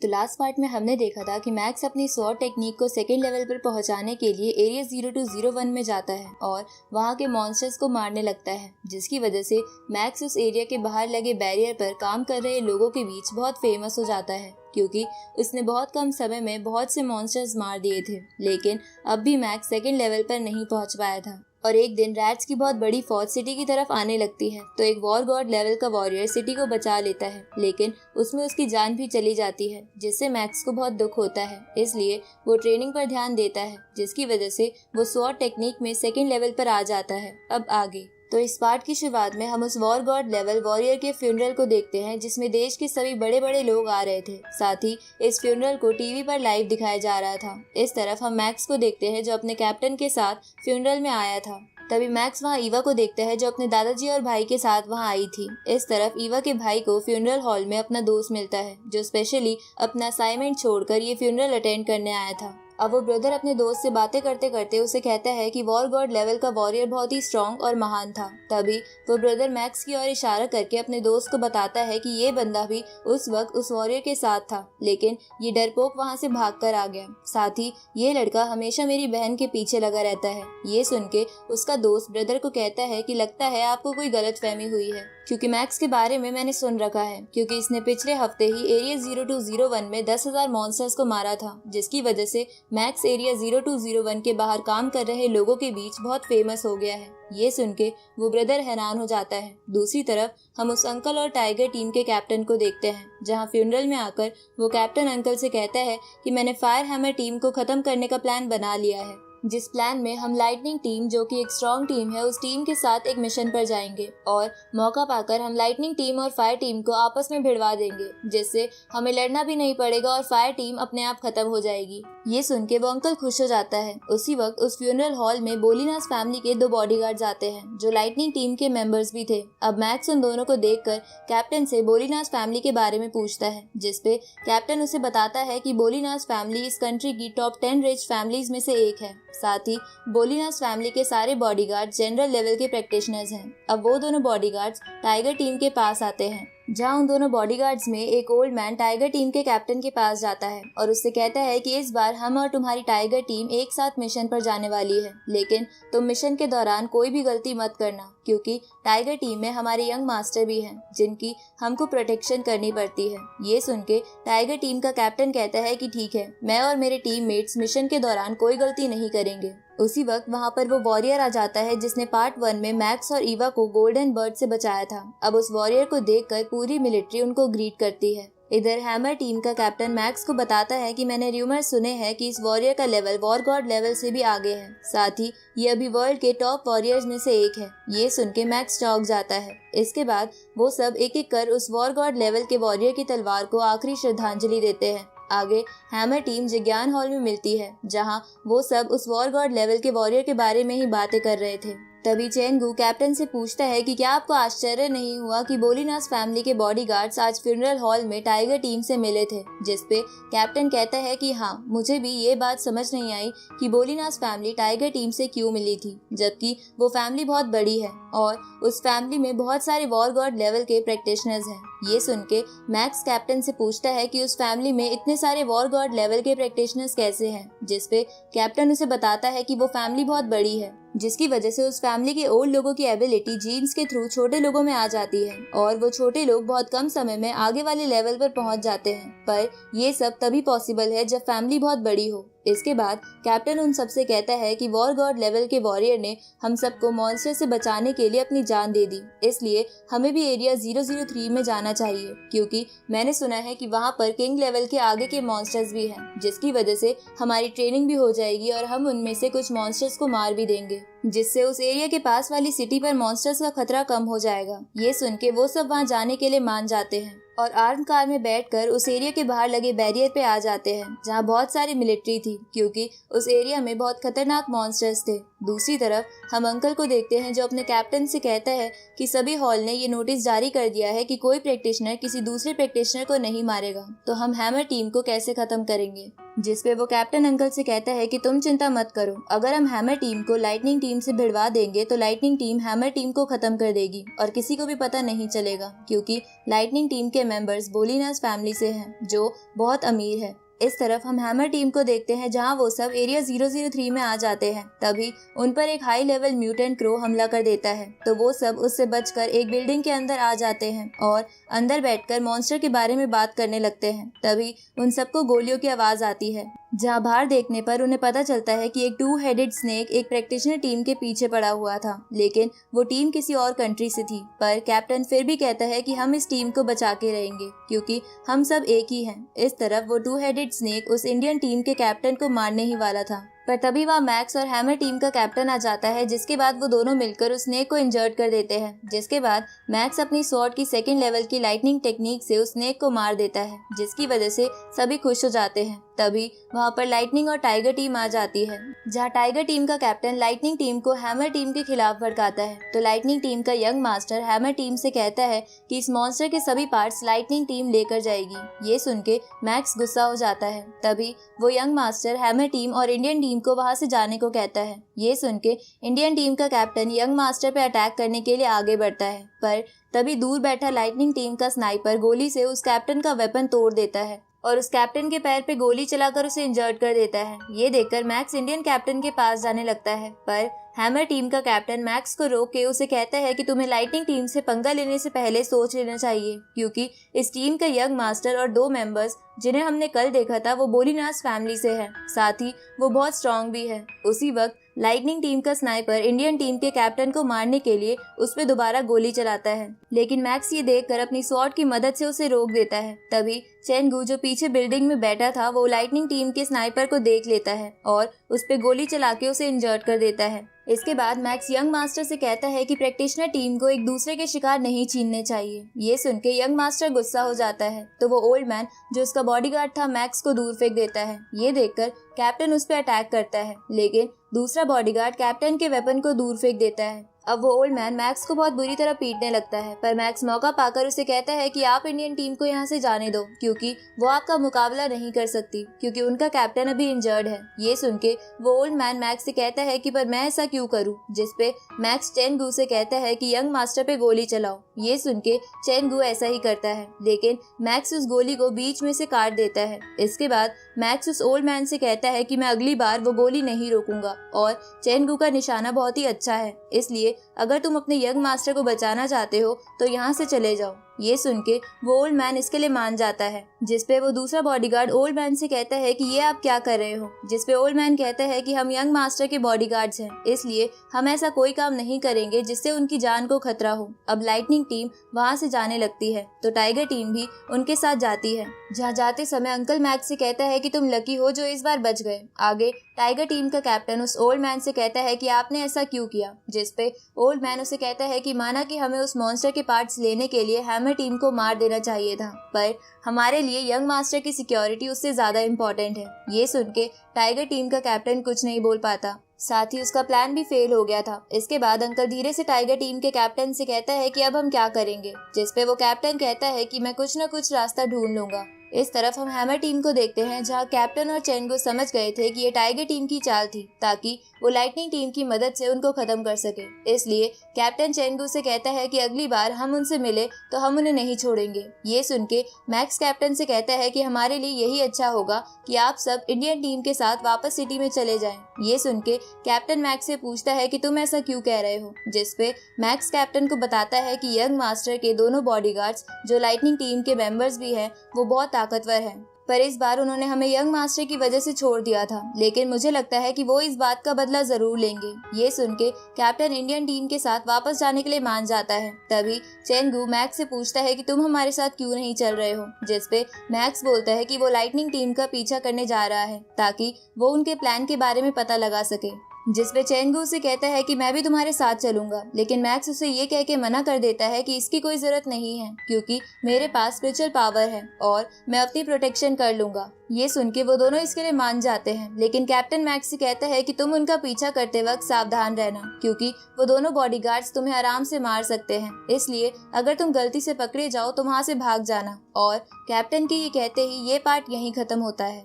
तो last part में हमने देखा था कि मैक्स अपनी स्वॉर्ड टेक्निक को सेकेंड लेवल पर पहुंचाने के लिए एरिया 0201 में जाता है और वहां के मॉन्स्टर्स को मारने लगता है, जिसकी वजह से मैक्स उस एरिया के बाहर लगे बैरियर पर काम कर रहे लोगों के बीच बहुत फेमस हो जाता है, क्योंकि उसने बहुत कम समय में बहुत से मॉन्स्टर्स मार दिए थे। लेकिन अब भी मैक्स सेकेंड लेवल पर नहीं पहुंच पाया था और एक दिन रैट्स की बहुत बड़ी फौज सिटी की तरफ आने लगती है, तो एक वॉर गॉड लेवल का वॉरियर सिटी को बचा लेता है, लेकिन उसमें उसकी जान भी चली जाती है, जिससे मैक्स को बहुत दुख होता है। इसलिए वो ट्रेनिंग पर ध्यान देता है, जिसकी वजह से वो स्वॉर्ड टेक्निक में सेकेंड लेवल पर आ जाता है। अब आगे तो इस पार्ट की शुरुआत में हम उस वॉर गॉड लेवल वॉरियर के फ्यूनरल को देखते हैं, जिसमें देश के सभी बड़े बड़े लोग आ रहे थे। साथ ही इस फ्यूनरल को टीवी पर लाइव दिखाया जा रहा था। इस तरफ हम मैक्स को देखते हैं, जो अपने कैप्टन के साथ फ्यूनरल में आया था। तभी मैक्स वहाँ ईवा को देखता है, जो अपने दादाजी और भाई के साथ वहाँ आई थी। इस तरफ ईवा के भाई को फ्यूनरल हॉल में अपना दोस्त मिलता है, जो स्पेशली अपना असाइनमेंट छोड़कर ये फ्यूनरल अटेंड करने आया था। अब वो ब्रदर अपने दोस्त से बातें करते करते उसे कहता है कि वॉर गॉड लेवल का वॉरियर बहुत ही स्ट्रॉन्ग और महान था। तभी वो ब्रदर मैक्स की ओर इशारा करके अपने दोस्त को बताता है कि ये बंदा भी उस वक्त उस वॉरियर के साथ था, लेकिन ये डरपोक वहाँ से भागकर आ गया। साथ ही ये लड़का हमेशा मेरी बहन के पीछे लगा रहता है। ये सुन के उसका दोस्त ब्रदर को कहता है कि लगता है आपको कोई गलतफहमी हुई है, क्योंकि मैक्स के बारे में मैंने सुन रखा है, क्योंकि इसने पिछले हफ्ते ही एरिया 0201 में 10,000 मॉन्स्टर्स को मारा था, जिसकी वजह से मैक्स एरिया 0201 के बाहर काम कर रहे लोगों के बीच बहुत फेमस हो गया है। ये सुन के वो ब्रदर हैरान हो जाता है। दूसरी तरफ हम उस अंकल और टाइगर टीम के कैप्टन को देखते हैं, जहां फ्यूनरल में आकर वो कैप्टन अंकल से कहता है कि मैंने फायर हैमर टीम को खत्म करने का प्लान बना लिया है, जिस प्लान में हम लाइटनिंग टीम, जो कि एक स्ट्रॉन्ग टीम है, उस टीम के साथ एक मिशन पर जाएंगे और मौका पाकर हम लाइटनिंग टीम और फायर टीम को आपस में भिड़वा देंगे, जिससे हमें लड़ना भी नहीं पड़ेगा और फायर टीम अपने आप खत्म हो जाएगी। ये सुन के वो अंकल खुश हो जाता है। उसी वक्त उस फ्यूनरल हॉल में बोलीनास फैमिली के 2 बॉडीगार्ड्स आते हैं, जो लाइटनिंग टीम के मेंबर्स भी थे। अब मैक्स उन दोनों को देखकर कैप्टन से बोलीनास फैमिली के बारे में पूछता है, जिसपे कैप्टन उसे बताता है कि बोलीनास फैमिली इस कंट्री की टॉप 10 रिच फैमिलीज में से एक है। साथ ही बोलीनास फैमिली के सारे बॉडीगार्ड जनरल लेवल के प्रैक्टिशनर्स हैं। अब वो दोनों बॉडीगार्ड्स टाइगर टीम के पास आते हैं, जहां उन दोनों बॉडीगार्ड्स में एक ओल्ड मैन टाइगर टीम के कैप्टन के पास जाता है और उससे कहता है कि इस बार हम और तुम्हारी टाइगर टीम एक साथ मिशन पर जाने वाली है, लेकिन तुम मिशन के दौरान कोई भी गलती मत करना, क्योंकि टाइगर टीम में हमारे यंग मास्टर भी हैं, जिनकी हमको प्रोटेक्शन करनी पड़ती है। ये सुन के टाइगर टीम का कैप्टन कहता है कि ठीक है, मैं और मेरे टीममेट्स मिशन के दौरान कोई गलती नहीं करेंगे। उसी वक्त वहाँ पर वो वॉरियर आ जाता है, जिसने पार्ट 1 में मैक्स और ईवा को गोल्डन बर्ड से बचाया था। अब उस वॉरियर को देखकर पूरी मिलिट्री उनको ग्रीट करती है। इधर हैमर टीम का कैप्टन मैक्स को बताता है कि मैंने र्यूमर सुने हैं कि इस वॉरियर का लेवल वॉर गॉड लेवल से भी आगे है, साथ ही ये अभी वर्ल्ड के टॉप वॉरियर्स में से एक है। ये सुन के मैक्स चौंक जाता है। इसके बाद वो सब एक एक कर उस वॉर गॉड लेवल के वॉरियर की तलवार को आखिरी श्रद्धांजलि देते हैं। आगे हैमर टीम जिज्ञान हॉल में मिलती है, जहां वो सब उस वॉर गॉड लेवल के वॉरियर के बारे में ही बातें कर रहे थे। तभी चेंगू कैप्टन से पूछता है कि क्या आपको आश्चर्य नहीं हुआ कि बोलीनास फैमिली के बॉडीगार्ड्स आज फ्यूनरल हॉल में टाइगर टीम से मिले थे, जिसपे कैप्टन कहता है कि हाँ, मुझे भी ये बात समझ नहीं आई कि बोलीनास फैमिली टाइगर टीम से क्यों मिली थी, जबकि वो फैमिली बहुत बड़ी है और उस फैमिली में बहुत सारे वॉर गॉड लेवल के प्रैक्टिशनर्स हैं। ये सुन के मैक्स कैप्टन से पूछता है कि उस फैमिली में इतने सारे वॉर गॉड लेवल के प्रैक्टिशनर्स कैसे हैं, जिसपे कैप्टन उसे बताता है कि वो फैमिली बहुत बड़ी है, जिसकी वजह से उस फैमिली के ओल्ड लोगों की एबिलिटी जीन्स के थ्रू छोटे लोगों में आ जाती है और वो छोटे लोग बहुत कम समय में आगे वाले लेवल पर पहुंच जाते हैं। पर ये सब तभी पॉसिबल है जब फैमिली बहुत बड़ी हो। इसके बाद कैप्टन उन सबसे कहता है कि वॉर गॉड लेवल के वॉरियर ने हम सबको मॉन्स्टर से बचाने के लिए अपनी जान दे दी, इसलिए हमें भी एरिया 003 में जाना चाहिए, क्योंकि मैंने सुना है कि वहाँ पर किंग लेवल के आगे के मॉन्स्टर्स भी हैं, जिसकी वजह से हमारी ट्रेनिंग भी हो जाएगी और हम उनमें से कुछ मॉन्स्टर्स को मार भी देंगे, जिससे उस एरिया के पास वाली सिटी पर मॉन्स्टर्स का खतरा कम हो जाएगा। ये सुन के वो सब वहाँ जाने के लिए मान जाते हैं और आर्म कार में बैठकर उस एरिया के बाहर लगे बैरियर पे आ जाते हैं, जहाँ बहुत सारी मिलिट्री थी, क्योंकि उस एरिया में बहुत खतरनाक मॉन्स्टर्स थे। दूसरी तरफ हम अंकल को देखते हैं जो अपने कैप्टन से कहता है कि सभी हॉल ने ये नोटिस जारी कर दिया है कि कोई प्रैक्टिशनर किसी दूसरे प्रैक्टिशनर को नहीं मारेगा, तो हम हैमर टीम को कैसे खत्म करेंगे। जिस पे वो कैप्टन अंकल से कहता है कि तुम चिंता मत करो, अगर हम हैमर टीम को लाइटनिंग टीम से भिड़वा देंगे तो लाइटनिंग टीम हैमर टीम को खत्म कर देगी और किसी को भी पता नहीं चलेगा, क्योंकि लाइटनिंग टीम के मेंबर्स बोलिनास फैमिली से हैं जो बहुत अमीर है। इस तरफ हम हैमर टीम को देखते हैं जहां वो सब एरिया 003 में आ जाते हैं। तभी उन पर एक हाई लेवल म्यूटेंट क्रो हमला कर देता है, तो वो सब उससे बचकर एक बिल्डिंग के अंदर आ जाते हैं और अंदर बैठकर मॉन्स्टर के बारे में बात करने लगते हैं। तभी उन सबको गोलियों की आवाज आती है, जहाँ बाहर देखने पर उन्हें पता चलता है कि एक 2 हेडेड स्नेक एक प्रैक्टिशनर टीम के पीछे पड़ा हुआ था, लेकिन वो टीम किसी और कंट्री से थी। पर कैप्टन फिर भी कहता है कि हम इस टीम को बचा के रहेंगे क्योंकि हम सब एक ही हैं। इस तरफ वो 2 हेडेड स्नेक उस इंडियन टीम के कैप्टन को मारने ही वाला था, पर तभी वहाँ मैक्स और हैमर टीम का कैप्टन आ जाता है, जिसके बाद वो दोनों मिलकर उस स्नेक को इंजर्ड कर देते हैं। जिसके बाद मैक्स अपनी स्वॉर्ड की 2nd लेवल की लाइटनिंग टेक्निक से उस स्नेक को मार देता है, जिसकी वजह से सभी खुश हो जाते हैं। तभी वहाँ पर लाइटनिंग और टाइगर टीम आ जाती है, जहाँ टाइगर टीम का कैप्टन लाइटनिंग टीम को हैमर टीम के खिलाफ भड़काता है। तो लाइटनिंग टीम का यंग मास्टर हैमर टीम से कहता है कि इस मॉन्स्टर के सभी पार्ट्स लाइटनिंग टीम लेकर जाएगी। ये सुन के मैक्स गुस्सा हो जाता है। तभी वो यंग मास्टर हैमर टीम और इंडियन टीम को वहाँ से जाने को कहता है। ये सुन के इंडियन टीम का कैप्टन यंग मास्टर पे अटैक करने के लिए आगे बढ़ता है, पर तभी दूर बैठा लाइटनिंग टीम का स्नाइपर गोली से उस कैप्टन का वेपन तोड़ देता है और उस कैप्टन के पैर पे गोली चलाकर उसे इंजर्ड कर देता है। ये देखकर मैक्स इंडियन कैप्टन के पास जाने लगता है, पर हैमर टीम का कैप्टन मैक्स को रोक के उसे कहता है कि तुम्हें लाइटनिंग टीम से पंगा लेने से पहले सोच लेना चाहिए, क्योंकि इस टीम का यंग मास्टर और 2 मेंबर्स जिन्हें हमने कल देखा था वो बोलिनास फैमिली से है, साथ ही वो बहुत स्ट्रांग भी है। उसी वक्त लाइटनिंग टीम का स्नाइपर इंडियन टीम के कैप्टन को मारने के लिए उस पे दोबारा गोली चलाता है, लेकिन मैक्स ये देखकर अपनी स्वॉर्ड की मदद से उसे रोक देता है। तभी चेंगू जो पीछे बिल्डिंग में बैठा था वो लाइटनिंग टीम के स्नाइपर को देख लेता है और उस पे गोली चला के उसे इंजर्ड कर देता है। इसके बाद मैक्स यंग मास्टर से कहता है कि प्रैक्टिशनर टीम को एक दूसरे के शिकार नहीं छीनने चाहिए। ये सुन के यंग मास्टर गुस्सा हो जाता है, तो वो ओल्ड मैन जो उसका बॉडीगार्ड था मैक्स को दूर फेंक देता है। ये देखकर कैप्टन उस पर अटैक करता है, लेकिन दूसरा बॉडीगार्ड कैप्टन के वेपन को दूर फेंक देता है। अब वो ओल्ड मैन मैक्स को बहुत बुरी तरह पीटने लगता है, पर मैक्स मौका पाकर उसे कहता है कि आप इंडियन टीम को यहाँ से जाने दो, क्योंकि वो आपका मुकाबला नहीं कर सकती, क्योंकि उनका कैप्टन अभी इंजर्ड है। ये सुन के वो ओल्ड मैन मैक्स से कहता है कि पर मैं ऐसा क्यों करूँ, जिसपे मैक्स चेंगू से कहता है कि यंग मास्टर पे गोली चलाओ। ये सुन के चेंगू ऐसा ही करता है, लेकिन मैक्स उस गोली को बीच में से काट देता है। इसके बाद मैक्स उस ओल्ड मैन से कहता है कि मैं अगली बार वो गोली नहीं रोकूंगा और चेंगू का निशाना बहुत ही अच्छा है, इसलिए अगर तुम अपने यंग मास्टर को बचाना चाहते हो तो यहाँ से चले जाओ। ये सुन के वो ओल्ड मैन इसके लिए मान जाता है, जिसपे वो दूसरा बॉडीगार्ड ओल्ड मैन से कहता है कि ये आप क्या कर रहे हो, जिसपे ओल्ड मैन कहता है कि हम यंग मास्टर के बॉडीगार्ड्स हैं, इसलिए हम ऐसा कोई काम नहीं करेंगे जिससे उनकी जान को खतरा हो। अब लाइटनिंग टीम वहाँ से जाने लगती है, तो टाइगर टीम भी उनके साथ जाती है, जहाँ जाते समय अंकल मैक्स से कहता है कि तुम लकी हो जो इस बार बच गए। आगे टाइगर टीम का कैप्टन उस ओल्ड मैन से कहता है कि आपने ऐसा क्यों किया, जिसपे ओल्ड मैन उसे कहता है कि माना कि हमें उस मॉन्स्टर के पार्ट्स लेने के लिए हैमर टीम को मार देना चाहिए था, पर हमारे लिए यंग मास्टर की सिक्योरिटी उससे ज्यादा इम्पोर्टेंट है। ये सुन के टाइगर टीम का कैप्टन कुछ नहीं बोल पाता, साथ ही उसका प्लान भी फेल हो गया था। इसके बाद अंकल धीरे से टाइगर टीम के कैप्टन से कहता है कि अब हम क्या करेंगे, जिसपे वो कैप्टन कहता है कि मैं कुछ न कुछ रास्ता ढूंढ लूंगा। इस तरफ हम हैमर टीम को देखते हैं, जहां कैप्टन और चेंगू समझ गए थे कि ये टाइगर टीम की चाल थी, ताकि वो लाइटनिंग टीम की मदद से उनको खत्म कर सके। इसलिए कैप्टन चेंगू से कहता है कि अगली बार हम उनसे मिले तो हम उन्हें नहीं छोड़ेंगे। ये सुन के मैक्स कैप्टन से कहता है कि हमारे लिए यही अच्छा होगा कि आप सब इंडियन टीम के साथ वापस सिटी में चले जाएं। ये सुन के कैप्टन मैक्स से पूछता है कि तुम ऐसा क्यों कह रहे हो, जिसपे मैक्स कैप्टन को बताता है कि यंग मास्टर के दोनों बॉडीगार्ड्स जो लाइटनिंग टीम के मेंबर्स भी हैं वो बहुत ताकतवर हैं, पर इस बार उन्होंने हमें यंग मास्टर की वजह से छोड़ दिया था, लेकिन मुझे लगता है कि वो इस बात का बदला जरूर लेंगे। ये सुन के कैप्टन इंडियन टीम के साथ वापस जाने के लिए मान जाता है। तभी चेंगू मैक्स से पूछता है कि तुम हमारे साथ क्यों नहीं चल रहे हो, जिसपे मैक्स बोलता है कि वो लाइटनिंग टीम का पीछा करने जा रहा है ताकि वो उनके प्लान के बारे में पता लगा सके। जिसपे चैंगू उसे कहता है कि मैं भी तुम्हारे साथ चलूंगा, लेकिन मैक्स उसे ये कह के मना कर देता है कि इसकी कोई जरूरत नहीं है क्योंकि मेरे पास स्पिरिचुअल पावर है और मैं अपनी प्रोटेक्शन कर लूंगा। ये सुन के वो दोनों इसके लिए मान जाते हैं, लेकिन कैप्टन मैक्स से कहता है कि तुम उनका पीछा करते वक्त सावधान रहना क्योंकि वो दोनों बॉडीगार्ड्स तुम्हें आराम से मार सकते हैं, इसलिए अगर तुम गलती से पकड़े जाओ तो वहाँ से भाग जाना। और कैप्टन के ये कहते ही ये पार्ट यहीं खत्म होता है।